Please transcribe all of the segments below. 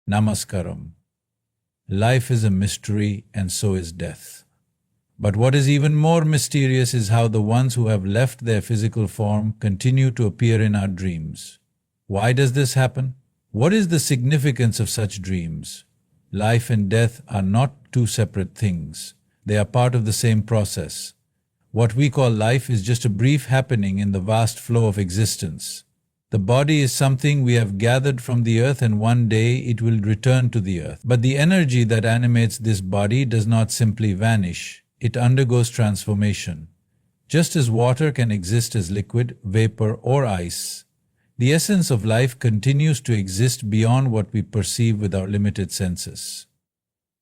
Namaskaram. Life is a mystery and so is death. But what is even more mysterious is how the ones who have left their physical form continue to appear in our dreams. Why does this happen? What is the significance of such dreams? Life and death are not two separate things. They are part of the same process. What we call life is just a brief happening in the vast flow of existence. The body is something we have gathered from the earth, and one day it will return to the earth. But the energy that animates this body does not simply vanish. It undergoes transformation. Just as water can exist as liquid, vapor, or ice, the essence of life continues to exist beyond what we perceive with our limited senses.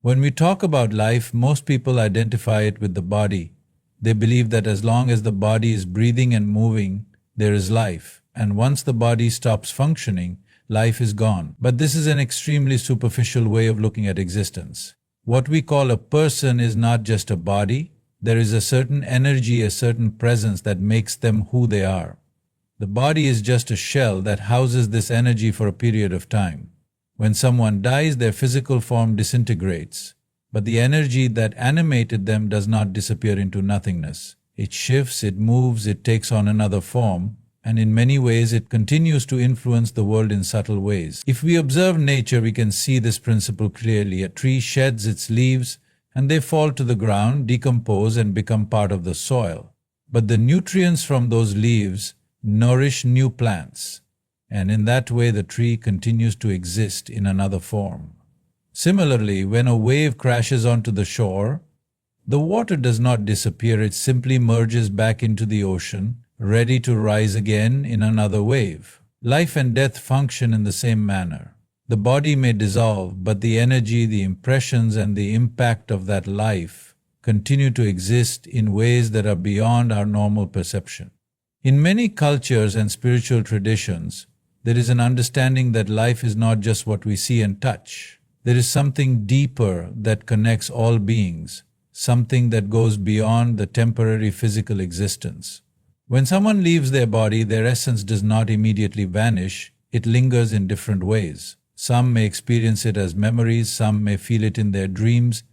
When we talk about life, most people identify it with the body. They believe that as long as the body is breathing and moving, there is life. And once the body stops functioning, life is gone. But this is an extremely superficial way of looking at existence. What we call a person is not just a body. There is a certain energy, a certain presence that makes them who they are. The body is just a shell that houses this energy for a period of time. When someone dies, their physical form disintegrates, but the energy that animated them does not disappear into nothingness. It shifts, it moves, it takes on another form, and in many ways it continues to influence the world in subtle ways. If we observe nature, we can see this principle clearly. A tree sheds its leaves and they fall to the ground, decompose and become part of the soil. But the nutrients from those leaves nourish new plants, and in that way the tree continues to exist in another form. Similarly, when a wave crashes onto the shore, the water does not disappear, it simply merges back into the ocean, ready to rise again in another wave. Life and death function in the same manner. The body may dissolve, but the energy, the impressions, and the impact of that life continue to exist in ways that are beyond our normal perception. In many cultures and spiritual traditions, there is an understanding that life is not just what we see and touch. There is something deeper that connects all beings, something that goes beyond the temporary physical existence. When someone leaves their body, their essence does not immediately vanish, it lingers in different ways. Some may experience it as memories, some may feel it in their dreams,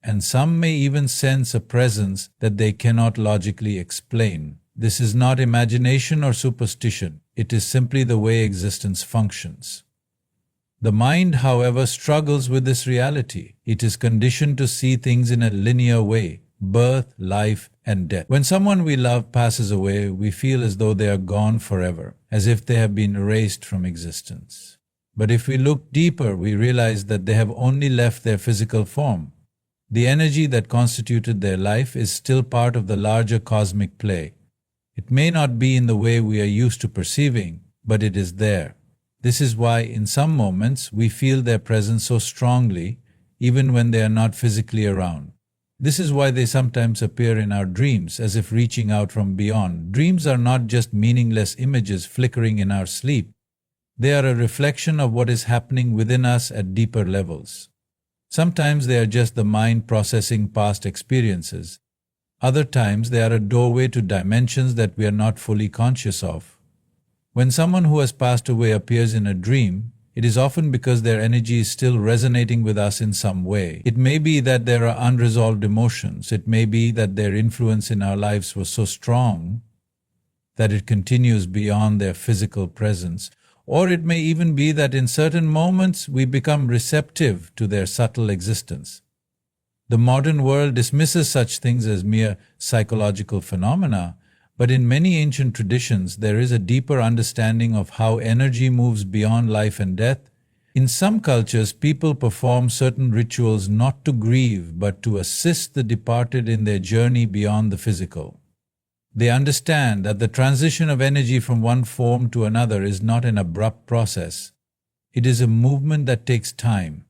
and some may even sense a presence that they cannot logically explain. This is not imagination or superstition, it is simply the way existence functions. The mind, however, struggles with this reality. It is conditioned to see things in a linear way. Birth, life, and death. When someone we love passes away, we feel as though they are gone forever, as if they have been erased from existence. But if we look deeper, we realize that they have only left their physical form. The energy that constituted their life is still part of the larger cosmic play. It may not be in the way we are used to perceiving, but it is there. This is why in some moments we feel their presence so strongly, even when they are not physically around. This is why they sometimes appear in our dreams, as if reaching out from beyond. Dreams are not just meaningless images flickering in our sleep. They are a reflection of what is happening within us at deeper levels. Sometimes they are just the mind processing past experiences. Other times they are a doorway to dimensions that we are not fully conscious of. When someone who has passed away appears in a dream, it is often because their energy is still resonating with us in some way. It may be that there are unresolved emotions. It may be that their influence in our lives was so strong that it continues beyond their physical presence. Or it may even be that in certain moments we become receptive to their subtle existence. The modern world dismisses such things as mere psychological phenomena, but in many ancient traditions there is a deeper understanding of how energy moves beyond life and death. In some cultures, people perform certain rituals not to grieve but to assist the departed in their journey beyond the physical. They understand that the transition of energy from one form to another is not an abrupt process. It is a movement that takes time.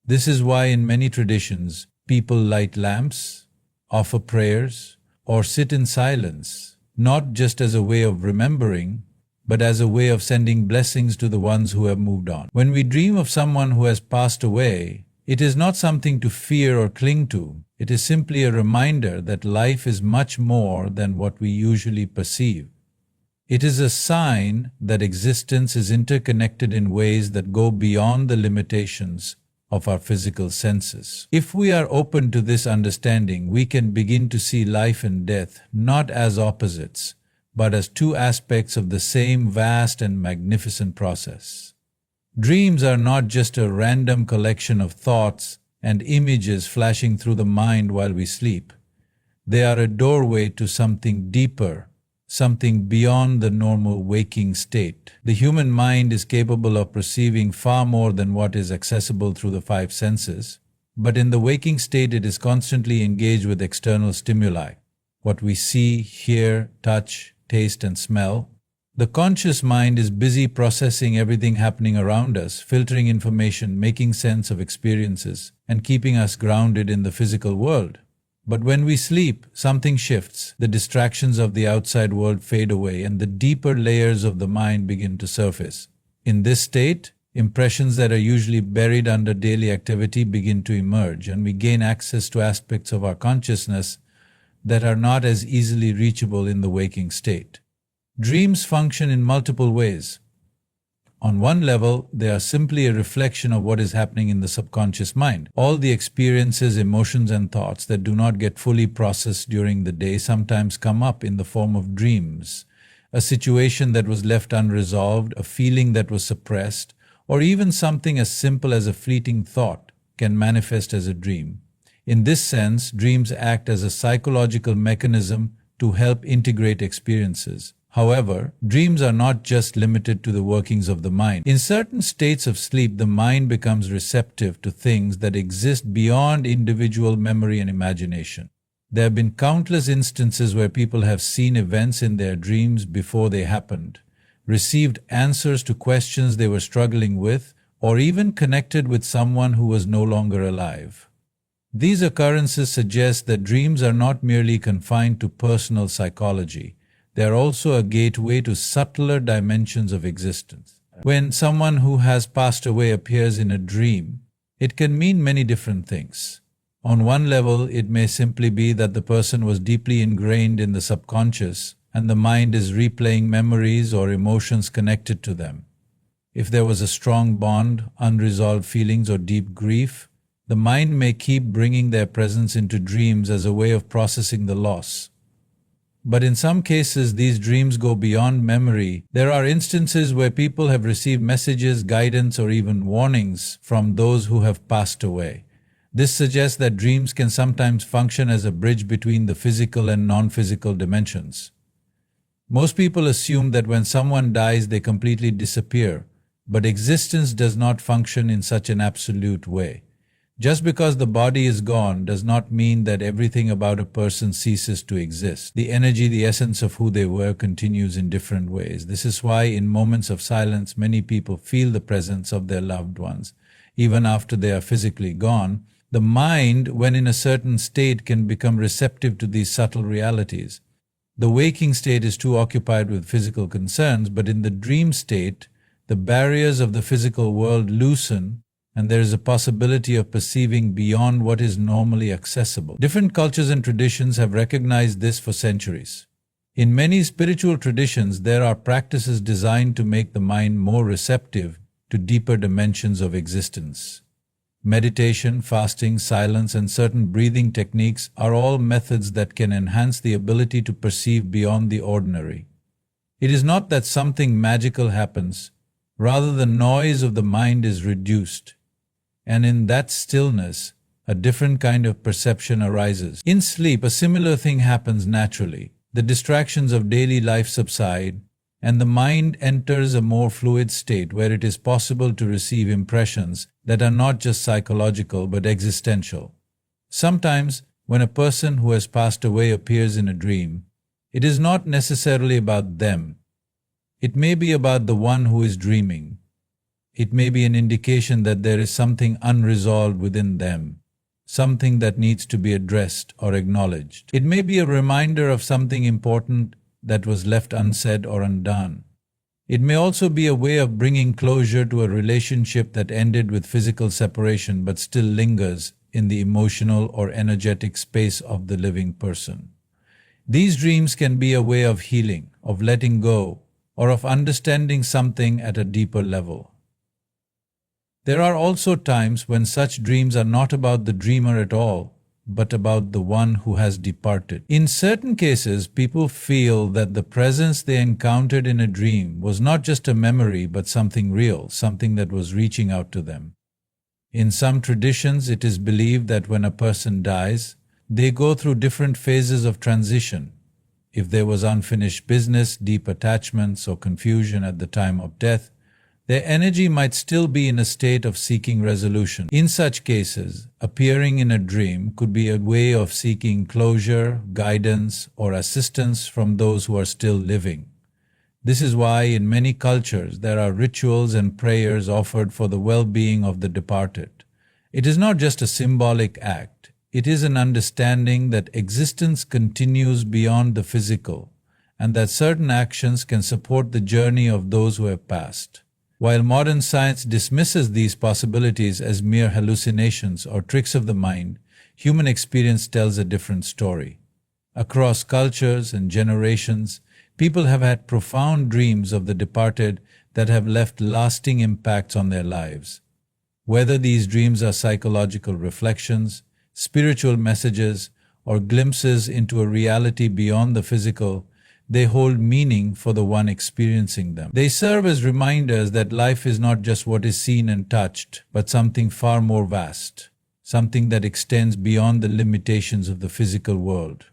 This is why in many traditions, people light lamps, offer prayers, or sit in silence, not just as a way of remembering, but as a way of sending blessings to the ones who have moved on. When we dream of someone who has passed away, it is not something to fear or cling to. It is simply a reminder that life is much more than what we usually perceive. It is a sign that existence is interconnected in ways that go beyond the limitations of our physical senses. If we are open to this understanding, we can begin to see life and death not as opposites, but as two aspects of the same vast and magnificent process. Dreams are not just a random collection of thoughts and images flashing through the mind while we sleep. They are a doorway to something deeper, something beyond the normal waking state. The human mind is capable of perceiving far more than what is accessible through the five senses, but in the waking state it is constantly engaged with external stimuli, what we see, hear, touch, taste, and smell. The conscious mind is busy processing everything happening around us, filtering information, making sense of experiences, and keeping us grounded in the physical world. But when we sleep, something shifts. The distractions of the outside world fade away, and the deeper layers of the mind begin to surface. In this state, impressions that are usually buried under daily activity begin to emerge, and we gain access to aspects of our consciousness that are not as easily reachable in the waking state. Dreams function in multiple ways. On one level, they are simply a reflection of what is happening in the subconscious mind. All the experiences, emotions, and thoughts that do not get fully processed during the day sometimes come up in the form of dreams. A situation that was left unresolved, a feeling that was suppressed, or even something as simple as a fleeting thought can manifest as a dream. In this sense, dreams act as a psychological mechanism to help integrate experiences. However, dreams are not just limited to the workings of the mind. In certain states of sleep, the mind becomes receptive to things that exist beyond individual memory and imagination. There have been countless instances where people have seen events in their dreams before they happened, received answers to questions they were struggling with, or even connected with someone who was no longer alive. These occurrences suggest that dreams are not merely confined to personal psychology. They are also a gateway to subtler dimensions of existence. When someone who has passed away appears in a dream, it can mean many different things. On one level, it may simply be that the person was deeply ingrained in the subconscious and the mind is replaying memories or emotions connected to them. If there was a strong bond, unresolved feelings, or deep grief, the mind may keep bringing their presence into dreams as a way of processing the loss. But in some cases, these dreams go beyond memory. There are instances where people have received messages, guidance, or even warnings from those who have passed away. This suggests that dreams can sometimes function as a bridge between the physical and non-physical dimensions. Most people assume that when someone dies, they completely disappear, but existence does not function in such an absolute way. Just because the body is gone does not mean that everything about a person ceases to exist. The energy, the essence of who they were, continues in different ways. This is why in moments of silence, many people feel the presence of their loved ones. Even after they are physically gone, the mind, when in a certain state, can become receptive to these subtle realities. The waking state is too occupied with physical concerns, but in the dream state, the barriers of the physical world loosen, and there is a possibility of perceiving beyond what is normally accessible. Different cultures and traditions have recognized this for centuries. In many spiritual traditions, there are practices designed to make the mind more receptive to deeper dimensions of existence. Meditation, fasting, silence, and certain breathing techniques are all methods that can enhance the ability to perceive beyond the ordinary. It is not that something magical happens, rather the noise of the mind is reduced. And in that stillness, a different kind of perception arises. In sleep, a similar thing happens naturally. The distractions of daily life subside, and the mind enters a more fluid state where it is possible to receive impressions that are not just psychological but existential. Sometimes, when a person who has passed away appears in a dream, it is not necessarily about them. It may be about the one who is dreaming. It may be an indication that there is something unresolved within them, something that needs to be addressed or acknowledged. It may be a reminder of something important that was left unsaid or undone. It may also be a way of bringing closure to a relationship that ended with physical separation but still lingers in the emotional or energetic space of the living person. These dreams can be a way of healing, of letting go, or of understanding something at a deeper level. There are also times when such dreams are not about the dreamer at all, but about the one who has departed. In certain cases, people feel that the presence they encountered in a dream was not just a memory but something real, something that was reaching out to them. In some traditions, it is believed that when a person dies, they go through different phases of transition. If there was unfinished business, deep attachments, or confusion at the time of death, their energy might still be in a state of seeking resolution. In such cases, appearing in a dream could be a way of seeking closure, guidance, or assistance from those who are still living. This is why in many cultures there are rituals and prayers offered for the well-being of the departed. It is not just a symbolic act, it is an understanding that existence continues beyond the physical, and that certain actions can support the journey of those who have passed. While modern science dismisses these possibilities as mere hallucinations or tricks of the mind, human experience tells a different story. Across cultures and generations, people have had profound dreams of the departed that have left lasting impacts on their lives. Whether these dreams are psychological reflections, spiritual messages, or glimpses into a reality beyond the physical, they hold meaning for the one experiencing them. They serve as reminders that life is not just what is seen and touched, but something far more vast, something that extends beyond the limitations of the physical world.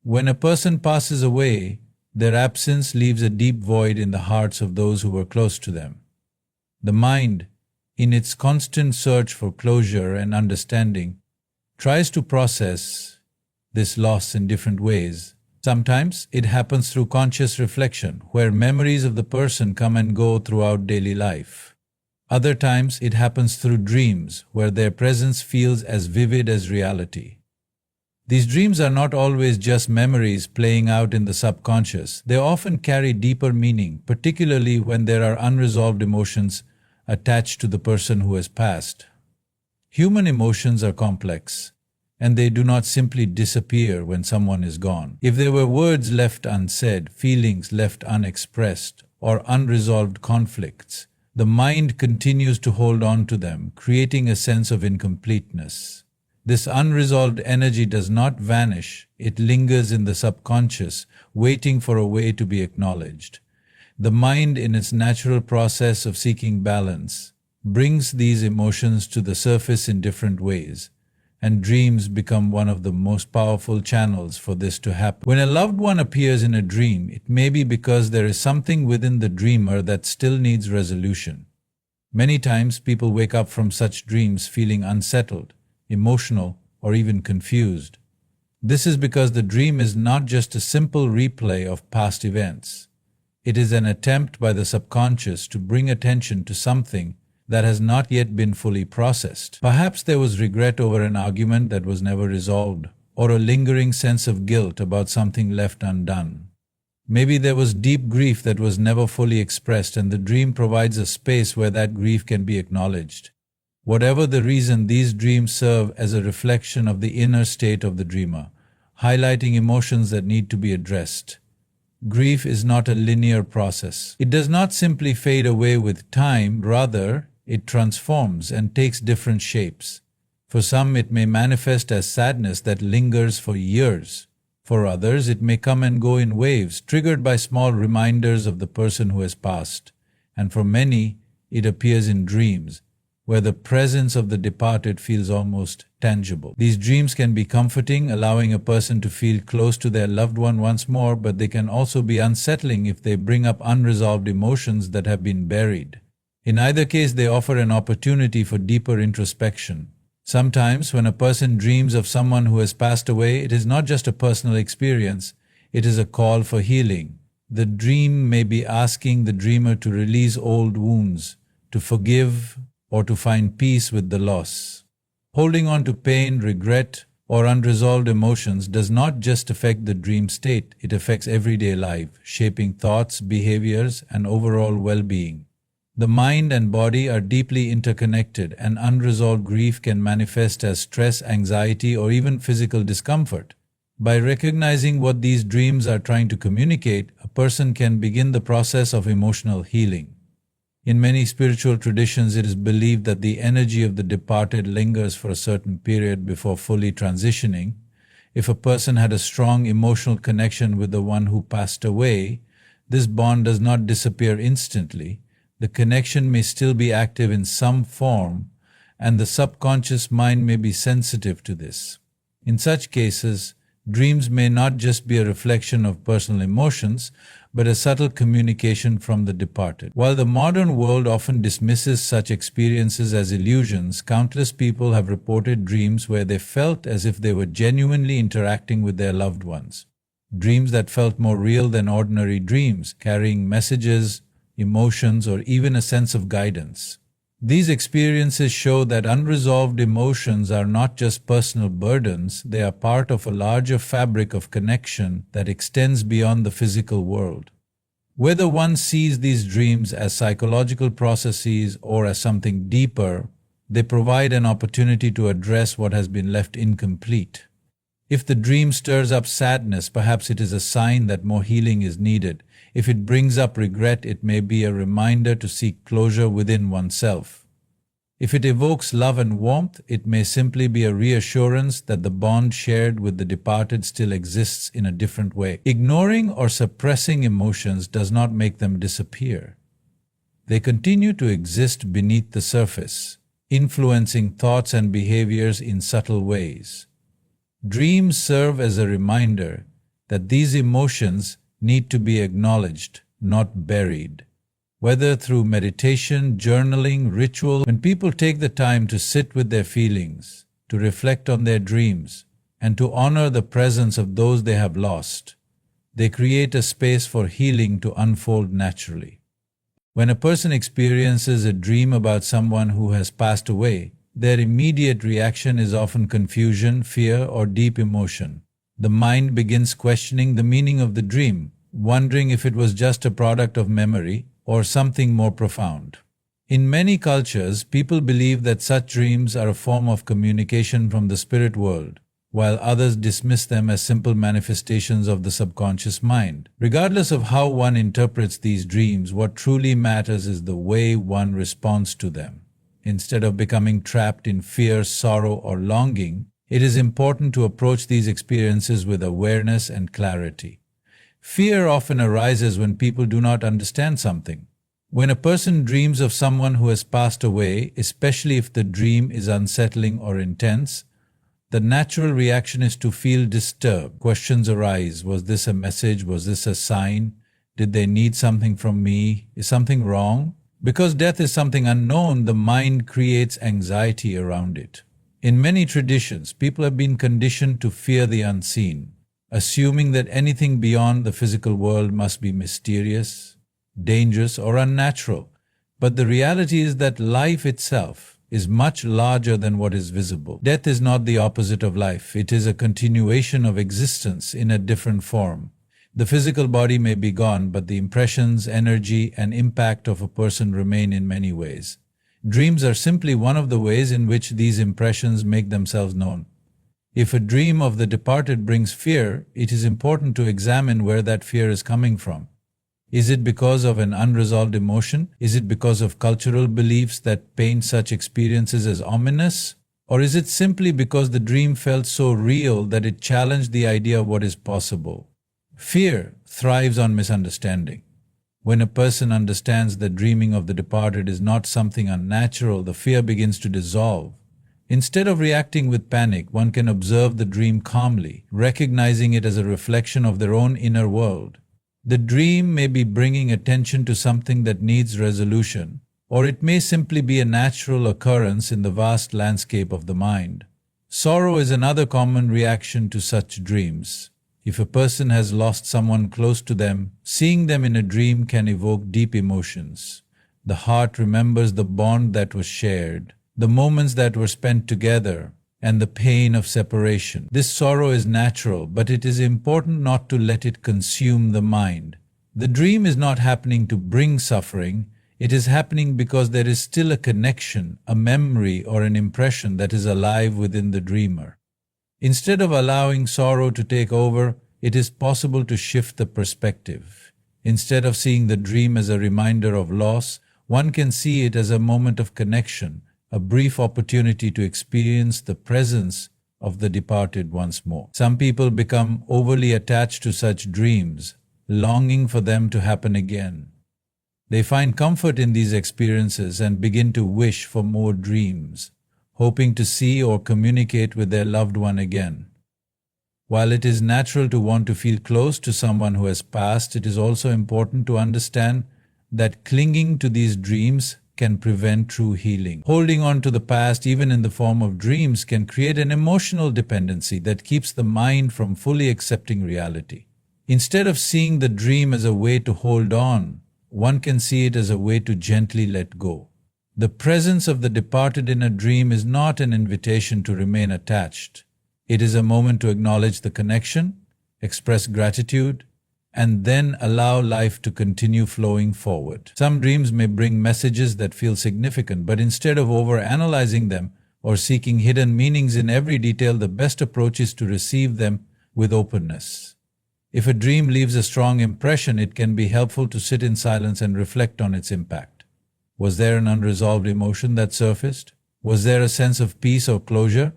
When a person passes away, their absence leaves a deep void in the hearts of those who were close to them. The mind, in its constant search for closure and understanding, tries to process this loss in different ways. Sometimes it happens through conscious reflection, where memories of the person come and go throughout daily life. Other times it happens through dreams, where their presence feels as vivid as reality. These dreams are not always just memories playing out in the subconscious. They often carry deeper meaning, particularly when there are unresolved emotions attached to the person who has passed. Human emotions are complex, and they do not simply disappear when someone is gone. If there were words left unsaid, feelings left unexpressed, or unresolved conflicts, the mind continues to hold on to them, creating a sense of incompleteness. This unresolved energy does not vanish, it lingers in the subconscious, waiting for a way to be acknowledged. The mind, in its natural process of seeking balance, brings these emotions to the surface in different ways, and dreams become one of the most powerful channels for this to happen. When a loved one appears in a dream, it may be because there is something within the dreamer that still needs resolution. Many times people wake up from such dreams feeling unsettled, emotional, or even confused. This is because the dream is not just a simple replay of past events. It is an attempt by the subconscious to bring attention to something that has not yet been fully processed. Perhaps there was regret over an argument that was never resolved, or a lingering sense of guilt about something left undone. Maybe there was deep grief that was never fully expressed, and the dream provides a space where that grief can be acknowledged. Whatever the reason, these dreams serve as a reflection of the inner state of the dreamer, highlighting emotions that need to be addressed. Grief is not a linear process. It does not simply fade away with time, rather, it transforms and takes different shapes. For some, it may manifest as sadness that lingers for years. For others, it may come and go in waves, triggered by small reminders of the person who has passed. And for many, it appears in dreams, where the presence of the departed feels almost tangible. These dreams can be comforting, allowing a person to feel close to their loved one once more, but they can also be unsettling if they bring up unresolved emotions that have been buried. In either case, they offer an opportunity for deeper introspection. Sometimes, when a person dreams of someone who has passed away, it is not just a personal experience, it is a call for healing. The dream may be asking the dreamer to release old wounds, to forgive, or to find peace with the loss. Holding on to pain, regret, or unresolved emotions does not just affect the dream state, it affects everyday life, shaping thoughts, behaviors, and overall well-being. The mind and body are deeply interconnected, and unresolved grief can manifest as stress, anxiety, or even physical discomfort. By recognizing what these dreams are trying to communicate, a person can begin the process of emotional healing. In many spiritual traditions, it is believed that the energy of the departed lingers for a certain period before fully transitioning. If a person had a strong emotional connection with the one who passed away, this bond does not disappear instantly. The connection may still be active in some form, and the subconscious mind may be sensitive to this. In such cases, dreams may not just be a reflection of personal emotions, but a subtle communication from the departed. While the modern world often dismisses such experiences as illusions, countless people have reported dreams where they felt as if they were genuinely interacting with their loved ones. Dreams that felt more real than ordinary dreams, carrying messages, emotions, or even a sense of guidance. These experiences show that unresolved emotions are not just personal burdens, they are part of a larger fabric of connection that extends beyond the physical world. Whether one sees these dreams as psychological processes or as something deeper, they provide an opportunity to address what has been left incomplete. If the dream stirs up sadness, perhaps it is a sign that more healing is needed. If it brings up regret, it may be a reminder to seek closure within oneself. If it evokes love and warmth, it may simply be a reassurance that the bond shared with the departed still exists in a different way. Ignoring or suppressing emotions does not make them disappear. They continue to exist beneath the surface, influencing thoughts and behaviors in subtle ways. Dreams serve as a reminder that these emotions need to be acknowledged, not buried. Whether through meditation, journaling, ritual, when people take the time to sit with their feelings, to reflect on their dreams, and to honor the presence of those they have lost, they create a space for healing to unfold naturally. When a person experiences a dream about someone who has passed away, their immediate reaction is often confusion, fear, or deep emotion. The mind begins questioning the meaning of the dream, wondering if it was just a product of memory or something more profound. In many cultures, people believe that such dreams are a form of communication from the spirit world, while others dismiss them as simple manifestations of the subconscious mind. Regardless of how one interprets these dreams, what truly matters is the way one responds to them. Instead of becoming trapped in fear, sorrow, or longing, it is important to approach these experiences with awareness and clarity. Fear often arises when people do not understand something. When a person dreams of someone who has passed away, especially if the dream is unsettling or intense, the natural reaction is to feel disturbed. Questions arise. Was this a message? Was this a sign? Did they need something from me? Is something wrong? Because death is something unknown, the mind creates anxiety around it. In many traditions, people have been conditioned to fear the unseen, assuming that anything beyond the physical world must be mysterious, dangerous, or unnatural. But the reality is that life itself is much larger than what is visible. Death is not the opposite of life. It is a continuation of existence in a different form. The physical body may be gone, but the impressions, energy, and impact of a person remain in many ways. Dreams are simply one of the ways in which these impressions make themselves known. If a dream of the departed brings fear, it is important to examine where that fear is coming from. Is it because of an unresolved emotion? Is it because of cultural beliefs that paint such experiences as ominous? Or is it simply because the dream felt so real that it challenged the idea of what is possible? Fear thrives on misunderstanding. When a person understands that dreaming of the departed is not something unnatural, the fear begins to dissolve. Instead of reacting with panic, one can observe the dream calmly, recognizing it as a reflection of their own inner world. The dream may be bringing attention to something that needs resolution, or it may simply be a natural occurrence in the vast landscape of the mind. Sorrow is another common reaction to such dreams. If a person has lost someone close to them, seeing them in a dream can evoke deep emotions. The heart remembers the bond that was shared, the moments that were spent together, and the pain of separation. This sorrow is natural, but it is important not to let it consume the mind. The dream is not happening to bring suffering, it is happening because there is still a connection, a memory, or an impression that is alive within the dreamer. Instead of allowing sorrow to take over, it is possible to shift the perspective. Instead of seeing the dream as a reminder of loss, one can see it as a moment of connection, a brief opportunity to experience the presence of the departed once more. Some people become overly attached to such dreams, longing for them to happen again. They find comfort in these experiences and begin to wish for more dreams, hoping to see or communicate with their loved one again. While it is natural to want to feel close to someone who has passed, it is also important to understand that clinging to these dreams can prevent true healing. Holding on to the past, even in the form of dreams, can create an emotional dependency that keeps the mind from fully accepting reality. Instead of seeing the dream as a way to hold on, one can see it as a way to gently let go. The presence of the departed in a dream is not an invitation to remain attached. It is a moment to acknowledge the connection, express gratitude, and then allow life to continue flowing forward. Some dreams may bring messages that feel significant, but instead of over-analyzing them or seeking hidden meanings in every detail, the best approach is to receive them with openness. If a dream leaves a strong impression, it can be helpful to sit in silence and reflect on its impact. Was there an unresolved emotion that surfaced? Was there a sense of peace or closure?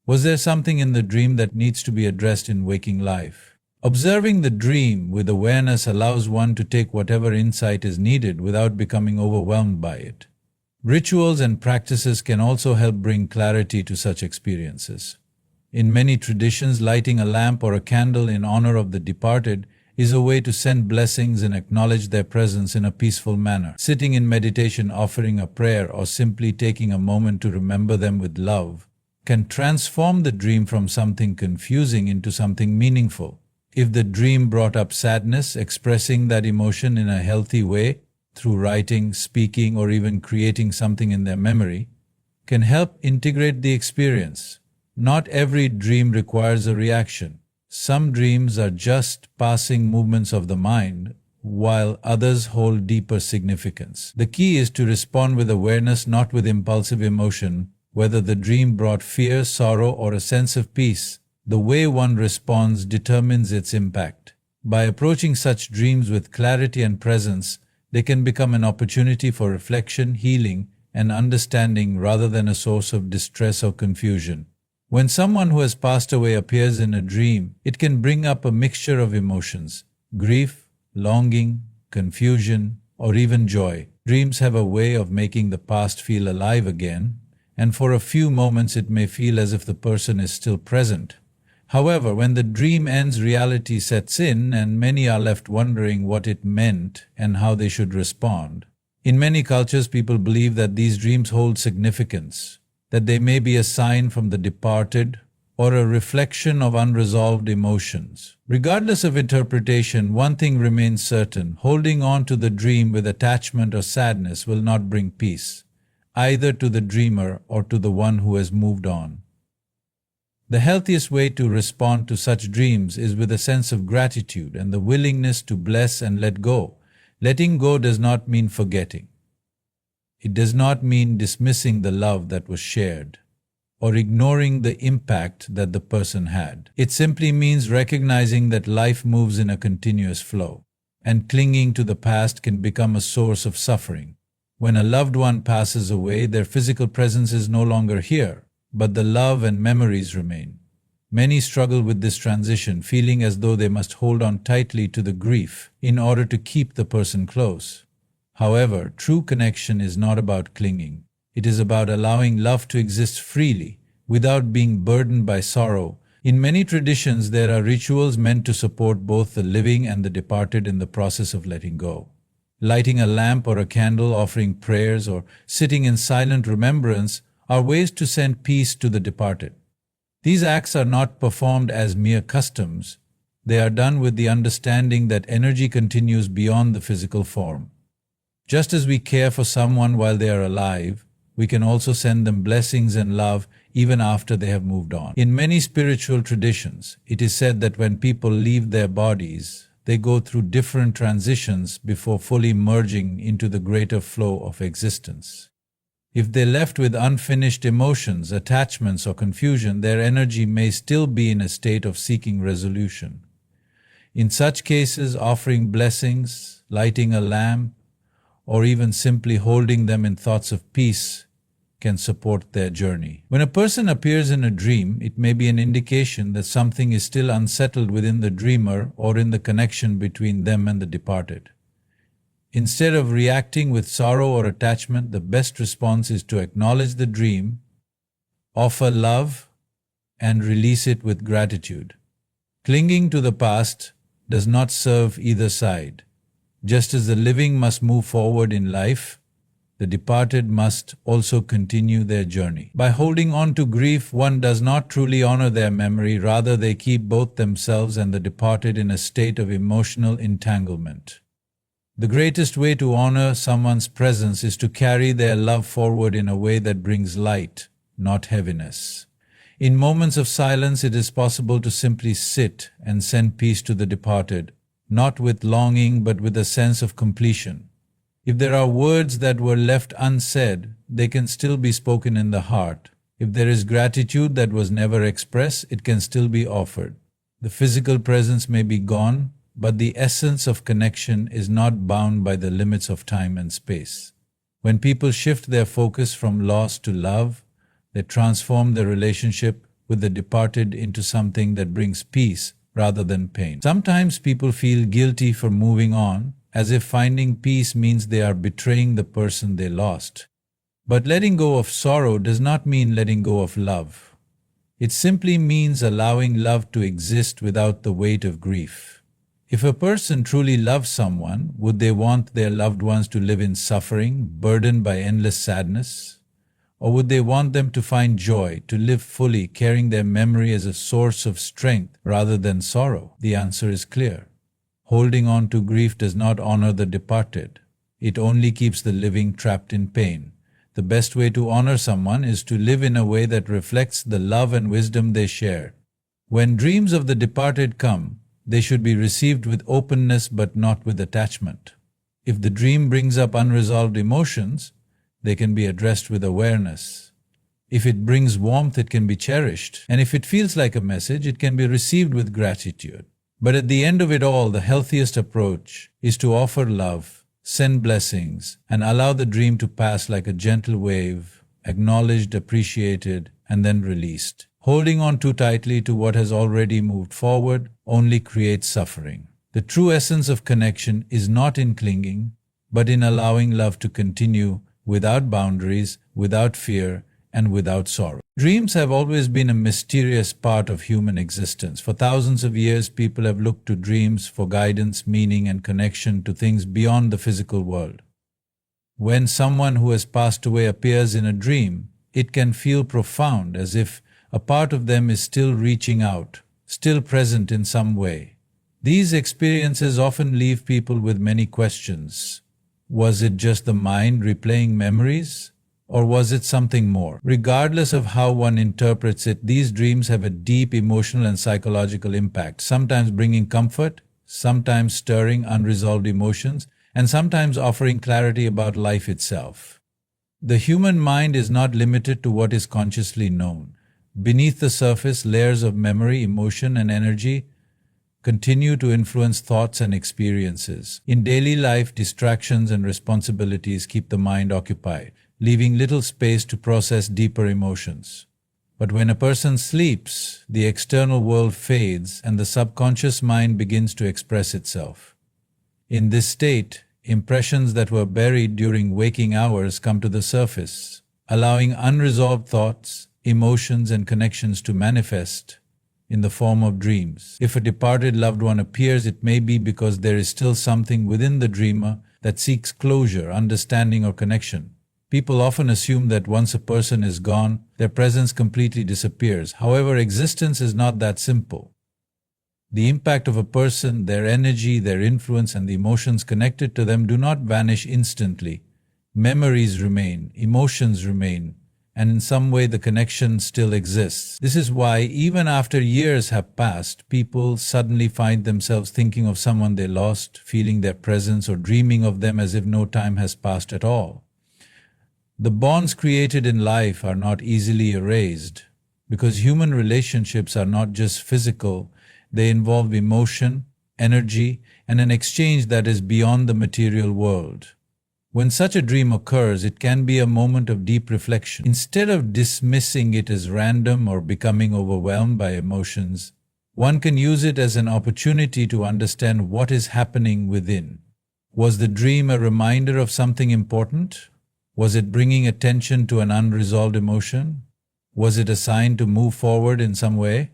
Was there something in the dream that needs to be addressed in waking life? Observing the dream with awareness allows one to take whatever insight is needed without becoming overwhelmed by it. Rituals and practices can also help bring clarity to such experiences. In many traditions, lighting a lamp or a candle in honor of the departed is a way to send blessings and acknowledge their presence in a peaceful manner. Sitting in meditation, offering a prayer, or simply taking a moment to remember them with love can transform the dream from something confusing into something meaningful. If the dream brought up sadness, expressing that emotion in a healthy way through writing, speaking, or even creating something in their memory can help integrate the experience. Not every dream requires a reaction. Some dreams are just passing movements of the mind, while others hold deeper significance. The key is to respond with awareness, not with impulsive emotion. Whether the dream brought fear, sorrow, or a sense of peace, the way one responds determines its impact. By approaching such dreams with clarity and presence, they can become an opportunity for reflection, healing, and understanding rather than a source of distress or confusion. When someone who has passed away appears in a dream, it can bring up a mixture of emotions: grief, longing, confusion, or even joy. Dreams have a way of making the past feel alive again, and for a few moments it may feel as if the person is still present. However, when the dream ends, reality sets in, and many are left wondering what it meant and how they should respond. In many cultures, people believe that these dreams hold significance, that they may be a sign from the departed or a reflection of unresolved emotions. Regardless of interpretation, one thing remains certain: holding on to the dream with attachment or sadness will not bring peace, either to the dreamer or to the one who has moved on. The healthiest way to respond to such dreams is with a sense of gratitude and the willingness to bless and let go. Letting go does not mean forgetting. It does not mean dismissing the love that was shared or ignoring the impact that the person had. It simply means recognizing that life moves in a continuous flow, and clinging to the past can become a source of suffering. When a loved one passes away, their physical presence is no longer here, but the love and memories remain. Many struggle with this transition, feeling as though they must hold on tightly to the grief in order to keep the person close. However, true connection is not about clinging. It is about allowing love to exist freely, without being burdened by sorrow. In many traditions, there are rituals meant to support both the living and the departed in the process of letting go. Lighting a lamp or a candle, offering prayers, or sitting in silent remembrance are ways to send peace to the departed. These acts are not performed as mere customs. They are done with the understanding that energy continues beyond the physical form. Just as we care for someone while they are alive, we can also send them blessings and love even after they have moved on. In many spiritual traditions, it is said that when people leave their bodies, they go through different transitions before fully merging into the greater flow of existence. If they're left with unfinished emotions, attachments, or confusion, their energy may still be in a state of seeking resolution. In such cases, offering blessings, lighting a lamp, or even simply holding them in thoughts of peace can support their journey. When a person appears in a dream, it may be an indication that something is still unsettled within the dreamer or in the connection between them and the departed. Instead of reacting with sorrow or attachment, the best response is to acknowledge the dream, offer love, and release it with gratitude. Clinging to the past does not serve either side. Just as the living must move forward in life, the departed must also continue their journey. By holding on to grief, one does not truly honor their memory, rather they keep both themselves and the departed in a state of emotional entanglement. The greatest way to honor someone's presence is to carry their love forward in a way that brings light, not heaviness. In moments of silence, it is possible to simply sit and send peace to the departed, not with longing but with a sense of completion. If there are words that were left unsaid, they can still be spoken in the heart. If there is gratitude that was never expressed, it can still be offered. The physical presence may be gone, but the essence of connection is not bound by the limits of time and space. When people shift their focus from loss to love, they transform their relationship with the departed into something that brings peace rather than pain. Sometimes people feel guilty for moving on, as if finding peace means they are betraying the person they lost. But letting go of sorrow does not mean letting go of love. It simply means allowing love to exist without the weight of grief. If a person truly loves someone, would they want their loved ones to live in suffering, burdened by endless sadness? Or would they want them to find joy, to live fully, carrying their memory as a source of strength rather than sorrow? The answer is clear. Holding on to grief does not honor the departed. It only keeps the living trapped in pain. The best way to honor someone is to live in a way that reflects the love and wisdom they share. When dreams of the departed come, they should be received with openness but not with attachment. If the dream brings up unresolved emotions, they can be addressed with awareness. If it brings warmth, it can be cherished. And if it feels like a message, it can be received with gratitude. But at the end of it all, the healthiest approach is to offer love, send blessings, and allow the dream to pass like a gentle wave, acknowledged, appreciated, and then released. Holding on too tightly to what has already moved forward only creates suffering. The true essence of connection is not in clinging, but in allowing love to continue without boundaries, without fear, and without sorrow. Dreams have always been a mysterious part of human existence. For thousands of years, people have looked to dreams for guidance, meaning, and connection to things beyond the physical world. When someone who has passed away appears in a dream, it can feel profound, as if a part of them is still reaching out, still present in some way. These experiences often leave people with many questions. Was it just the mind replaying memories? Or was it something more? Regardless of how one interprets it, these dreams have a deep emotional and psychological impact, sometimes bringing comfort, sometimes stirring unresolved emotions, and sometimes offering clarity about life itself. The human mind is not limited to what is consciously known. Beneath the surface, layers of memory, emotion, and energy continue to influence thoughts and experiences. In daily life, distractions and responsibilities keep the mind occupied, leaving little space to process deeper emotions. But when a person sleeps, the external world fades and the subconscious mind begins to express itself. In this state, impressions that were buried during waking hours come to the surface, allowing unresolved thoughts, emotions, and connections to manifest in the form of dreams. If a departed loved one appears, it may be because there is still something within the dreamer that seeks closure, understanding, or connection. People often assume that once a person is gone, their presence completely disappears. However, existence is not that simple. The impact of a person, their energy, their influence, and the emotions connected to them do not vanish instantly. Memories remain, emotions remain, and in some way the connection still exists. This is why, even after years have passed, people suddenly find themselves thinking of someone they lost, feeling their presence, or dreaming of them as if no time has passed at all. The bonds created in life are not easily erased, because human relationships are not just physical, they involve emotion, energy, and an exchange that is beyond the material world. When such a dream occurs, it can be a moment of deep reflection. Instead of dismissing it as random or becoming overwhelmed by emotions, one can use it as an opportunity to understand what is happening within. Was the dream a reminder of something important? Was it bringing attention to an unresolved emotion? Was it a sign to move forward in some way?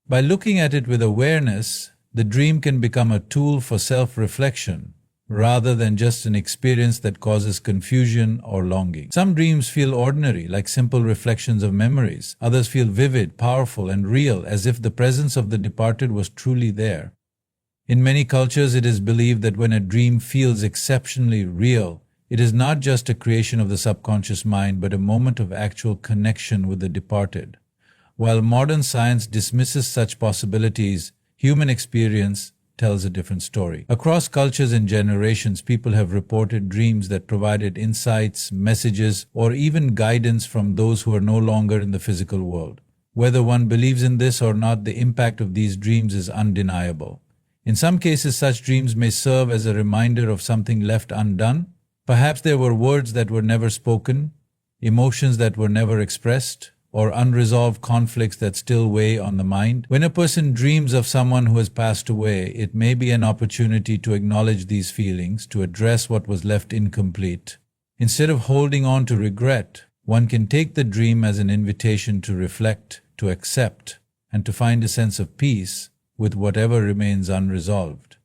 By looking at it with awareness, the dream can become a tool for self-reflection, rather than just an experience that causes confusion or longing. Some dreams feel ordinary, like simple reflections of memories. Others feel vivid, powerful, and real, as if the presence of the departed was truly there. In many cultures, it is believed that when a dream feels exceptionally real, it is not just a creation of the subconscious mind, but a moment of actual connection with the departed. While modern science dismisses such possibilities, human experience tells a different story. Across cultures and generations, people have reported dreams that provided insights, messages, or even guidance from those who are no longer in the physical world. Whether one believes in this or not, the impact of these dreams is undeniable. In some cases, such dreams may serve as a reminder of something left undone. Perhaps there were words that were never spoken, emotions that were never expressed, or unresolved conflicts that still weigh on the mind. When a person dreams of someone who has passed away, it may be an opportunity to acknowledge these feelings, to address what was left incomplete. Instead of holding on to regret, one can take the dream as an invitation to reflect, to accept, and to find a sense of peace with whatever remains unresolved.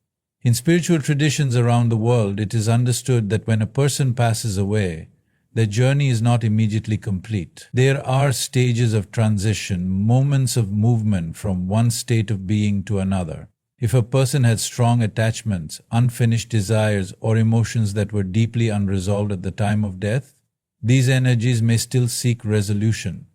In spiritual traditions around the world, it is understood that when a person passes away, their journey is not immediately complete. There are stages of transition, moments of movement from one state of being to another. If a person had strong attachments, unfinished desires, or emotions that were deeply unresolved at the time of death, these energies may still seek resolution.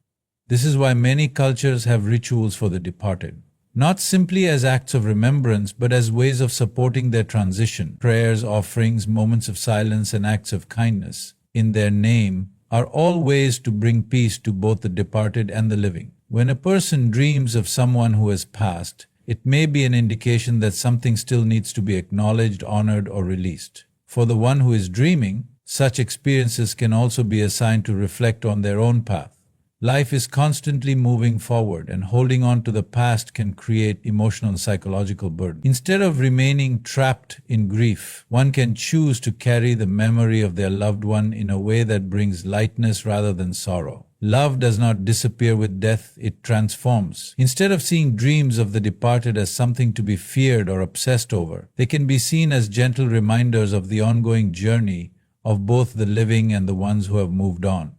This is why many cultures have rituals for the departed, not simply as acts of remembrance, but as ways of supporting their transition. Prayers, offerings, moments of silence, and acts of kindness in their name are all ways to bring peace to both the departed and the living. When a person dreams of someone who has passed, it may be an indication that something still needs to be acknowledged, honored, or released. For the one who is dreaming, such experiences can also be a sign to reflect on their own path. Life is constantly moving forward, and holding on to the past can create emotional and psychological burden. Instead of remaining trapped in grief, one can choose to carry the memory of their loved one in a way that brings lightness rather than sorrow. Love does not disappear with death, it transforms. Instead of seeing dreams of the departed as something to be feared or obsessed over, they can be seen as gentle reminders of the ongoing journey of both the living and the ones who have moved on.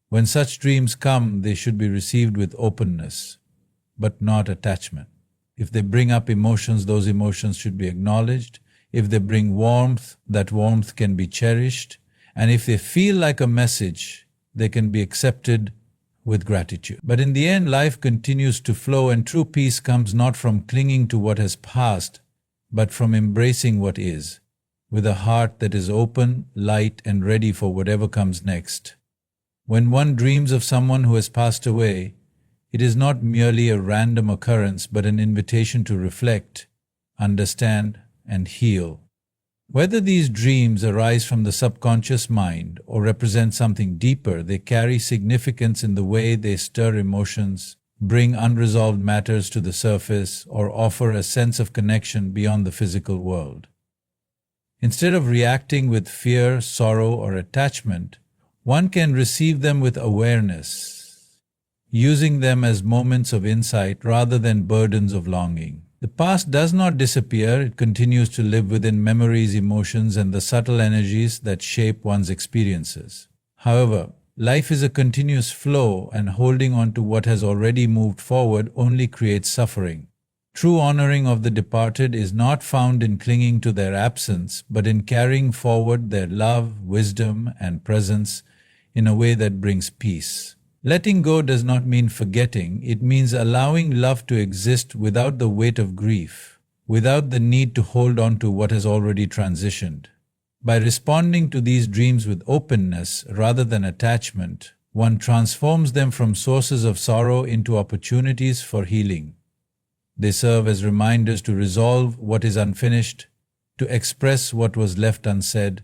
When such dreams come, they should be received with openness, but not attachment. If they bring up emotions, those emotions should be acknowledged. If they bring warmth, that warmth can be cherished. And if they feel like a message, they can be accepted with gratitude. But in the end, life continues to flow, and true peace comes not from clinging to what has passed, but from embracing what is, with a heart that is open, light, and ready for whatever comes next. When one dreams of someone who has passed away, it is not merely a random occurrence, but an invitation to reflect, understand, and heal. Whether these dreams arise from the subconscious mind or represent something deeper, they carry significance in the way they stir emotions, bring unresolved matters to the surface, or offer a sense of connection beyond the physical world. Instead of reacting with fear, sorrow, or attachment, one can receive them with awareness, using them as moments of insight rather than burdens of longing. The past does not disappear, it continues to live within memories, emotions, and the subtle energies that shape one's experiences. However, life is a continuous flow, and holding on to what has already moved forward only creates suffering. True honoring of the departed is not found in clinging to their absence, but in carrying forward their love, wisdom, and presence in a way that brings peace. Letting go does not mean forgetting, it means allowing love to exist without the weight of grief, without the need to hold on to what has already transitioned. By responding to these dreams with openness rather than attachment, one transforms them from sources of sorrow into opportunities for healing. They serve as reminders to resolve what is unfinished, to express what was left unsaid,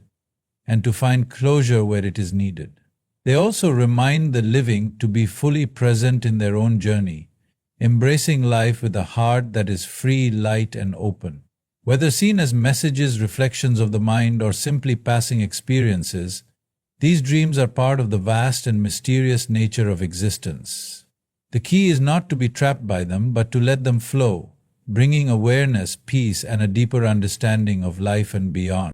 and to find closure where it is needed. They also remind the living to be fully present in their own journey, embracing life with a heart that is free, light, and open. Whether seen as messages, reflections of the mind, or simply passing experiences, these dreams are part of the vast and mysterious nature of existence. The key is not to be trapped by them, but to let them flow, bringing awareness, peace, and a deeper understanding of life and beyond.